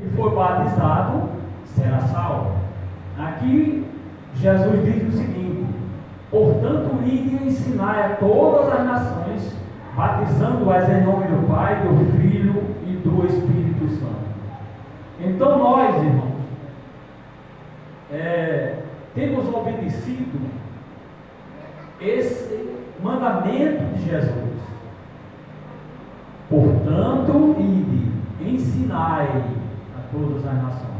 e for batizado, será salvo. Aqui, Jesus diz o seguinte: portanto, ide e ensinai a todas as nações, batizando-as em nome do Pai, do Filho e do Espírito Santo. Então nós, irmãos, temos obedecido esse mandamento de Jesus. Portanto, ide, ensinai a todas as nações.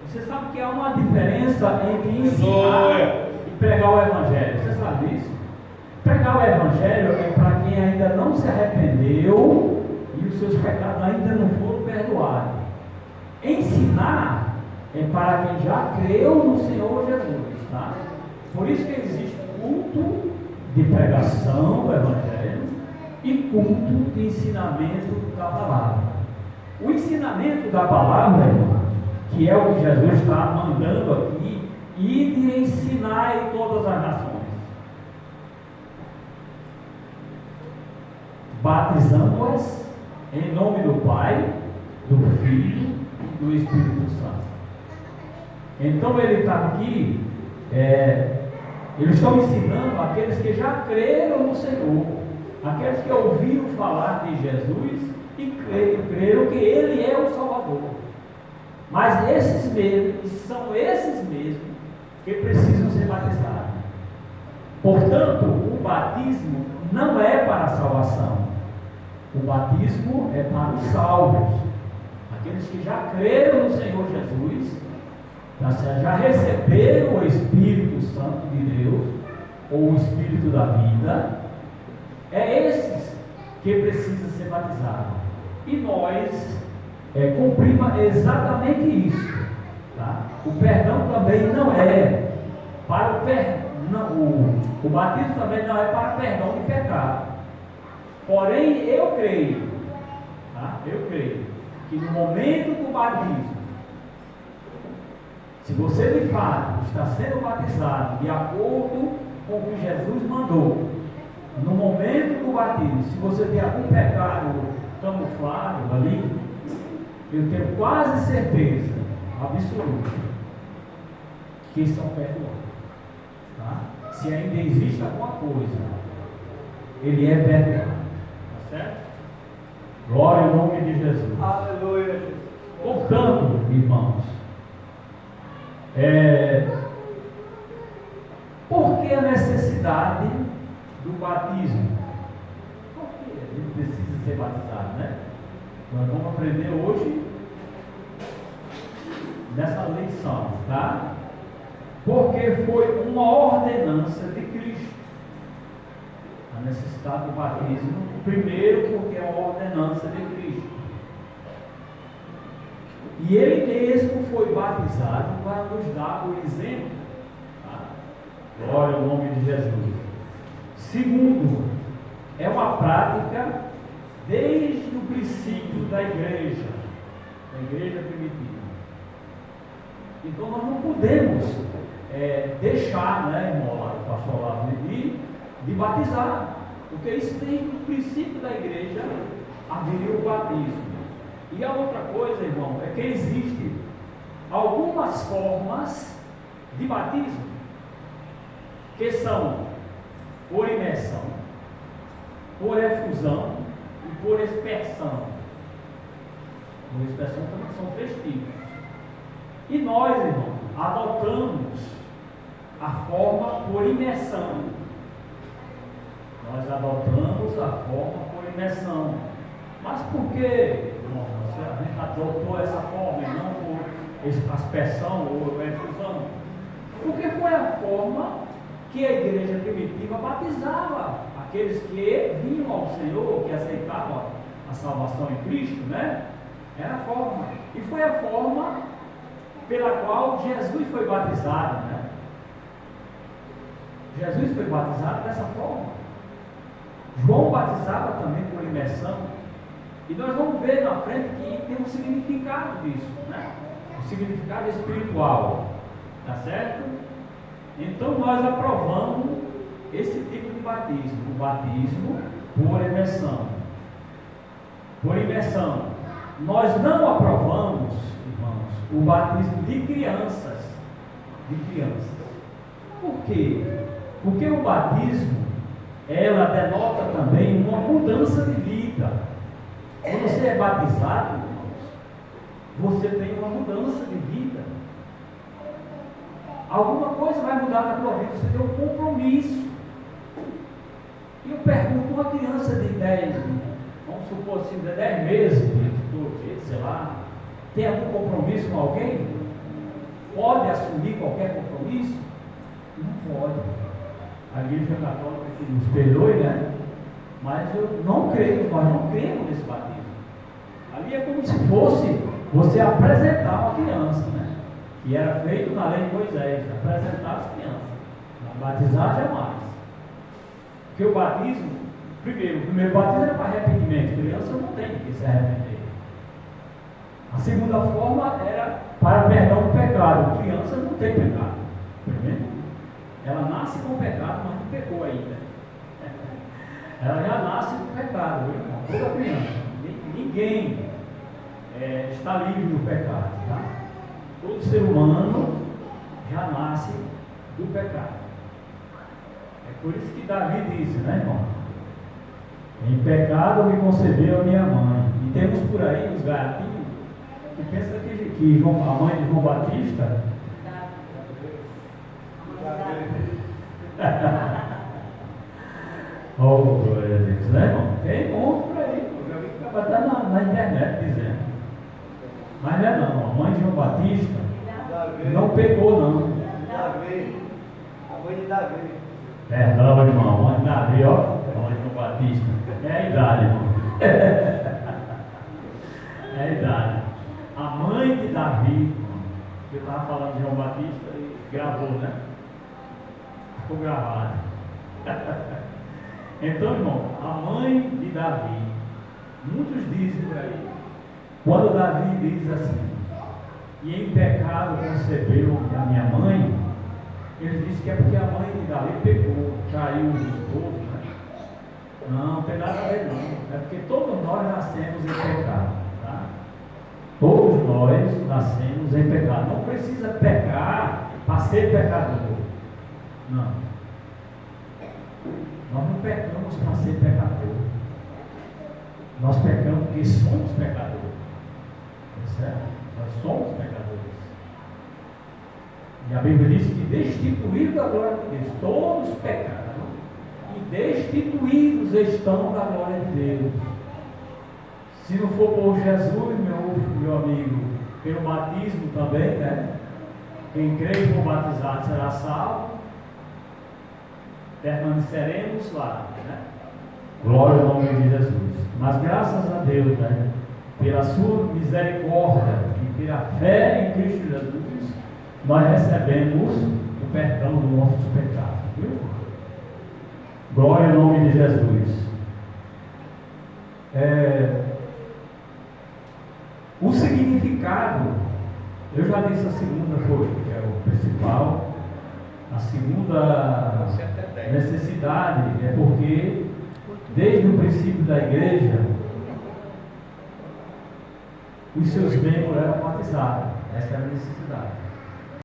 Você sabe que há uma diferença entre ensinar e pregar o Evangelho. Você sabe disso? Pregar o Evangelho é para quem ainda não se arrependeu e os seus pecados ainda não foram perdoados. Ensinar é para quem já creu no Senhor Jesus, tá? Por isso que existe culto de pregação do Evangelho e culto de ensinamento da palavra. O ensinamento da palavra, irmão, que é o que Jesus está mandando aqui, e de ensinar em todas as nações, batizando-as em nome do Pai, do Filho e do Espírito Santo. Então ele está aqui, eles estão ensinando aqueles que já creram no Senhor, aqueles que ouviram falar de Jesus e creram que Ele é o Salvador. Mas esses mesmos, são esses mesmos que precisam ser batizados. Portanto, o batismo não é para a salvação. O batismo é para os salvos, aqueles que já creram no Senhor Jesus, já receberam o Espírito Santo de Deus, ou o Espírito da vida. É esses que precisam ser batizados. E nós cumprimos exatamente isso, tá? O perdão também não é para o perdão, o batismo também não é para perdão de pecado. Porém, eu creio, tá? Eu creio que no momento do batismo, se você de fato está sendo batizado de acordo com o que Jesus mandou, no momento do batismo, se você tem algum pecado camuflado ali, eu tenho quase certeza absoluta que estão perdoados, tá? Se ainda existe alguma coisa, ele é perdoado, tá certo? Glória ao nome de Jesus. Aleluia. Portanto, irmãos, por que a necessidade do batismo? Por que a gente precisa ser batizado, né? Nós vamos aprender hoje nessa lição, tá? Porque foi uma ordenança de Cristo. A necessidade do batismo, primeiro porque é uma ordenança de Cristo. E ele mesmo foi batizado para nos dar o exemplo, tá? Glória ao nome de Jesus. Segundo, é uma prática desde o princípio da igreja primitiva. Então nós não podemos deixar, né, irmão, lá, o pastor lá, de batizar, porque isso desde o princípio da igreja haveria o batismo. E a outra coisa, irmão, é que existem algumas formas de batismo, que são por imersão, por efusão e por expersão. Por expersão também são 3 tipos. E nós, irmão, adotamos a forma por imersão. Nós adotamos a forma por imersão. Mas por que, irmão, a gente adotou essa forma e não por aspersão ou efusão? Porque foi a forma que a igreja primitiva batizava aqueles que vinham ao Senhor, que aceitavam a salvação em Cristo, né? Era a forma. E foi a forma pela qual Jesus foi batizado, né? Jesus foi batizado dessa forma. João batizava também por imersão. E nós vamos ver na frente que tem um significado disso, né? Um significado espiritual. Tá certo? Então nós aprovamos esse tipo de batismo, o batismo por imersão. Por imersão. Nós não aprovamos o batismo de crianças. De crianças. Por quê? Porque o batismo, ela denota também uma mudança de vida. Quando você é batizado, você tem uma mudança de vida. Alguma coisa vai mudar na tua vida, você tem um compromisso. E eu pergunto, uma criança de 10, vamos supor assim, de 10 meses, sei lá, tem algum compromisso com alguém? Pode assumir qualquer compromisso? Não pode. A Igreja Católica que nos perdoe, né? Mas eu não creio, nós não cremos nesse batismo. Ali é como se fosse você apresentar uma criança, né? Que era feito na lei de Moisés, apresentar as crianças. Batizar jamais. Porque o batismo, o primeiro batismo era para arrependimento, criança não tem que se arrepender. A segunda forma era para perdão do pecado, criança não tem pecado. Primeiro, ela nasce com pecado, mas não pecou ainda. Ela já nasce com pecado, viu, irmão? Toda criança. Ninguém está livre do pecado, tá? Todo ser humano já nasce do pecado. É por isso que Davi disse, né, irmão? Em pecado me concebeu a minha mãe. E temos por aí os gatinhos que pensam que a mãe de João Batista oh, glória a Deus, né, irmão? Tem monstro por aí, eu já vi que acaba até na internet dizendo. Mas não é não, a mãe de João Batista não pegou não. Davi, a mãe de Davi. Perdão, irmão, a mãe de Davi, ó, a mãe de João Batista. É a idade, irmão. É a idade. A mãe de Davi, irmão, que eu estava falando de João Batista e gravou, né? Ficou gravado. Então, irmão, a mãe de Davi, muitos dizem por aí, quando Davi diz assim, e em pecado concebeu a minha mãe, ele diz que é porque a mãe de Davi pecou, traiu o esposo, né? Não tem nada a ver não, é porque todos nós nascemos em pecado, tá? Todos nós nascemos em pecado, não precisa pecar para ser pecador, não. Nós não pecamos para ser pecador. Nós pecamos porque somos pecadores. Certo? Nós somos pecadores. E a Bíblia diz que destituídos da glória de Deus, todos pecaram e destituídos estão da glória de Deus. Se não for por Jesus, meu amigo, pelo batismo também, né? Quem crê e for batizado será salvo. Permaneceremos lá, né? Glória ao nome de Jesus. Mas graças a Deus, né? Pela sua misericórdia e pela fé em Cristo Jesus, nós recebemos o perdão dos nossos pecados, viu? Glória ao nome de Jesus. O significado, eu já disse a segunda foi, que é o principal. A segunda necessidade é porque, desde o princípio da igreja, os seus membros eram batizados. Essa era a necessidade.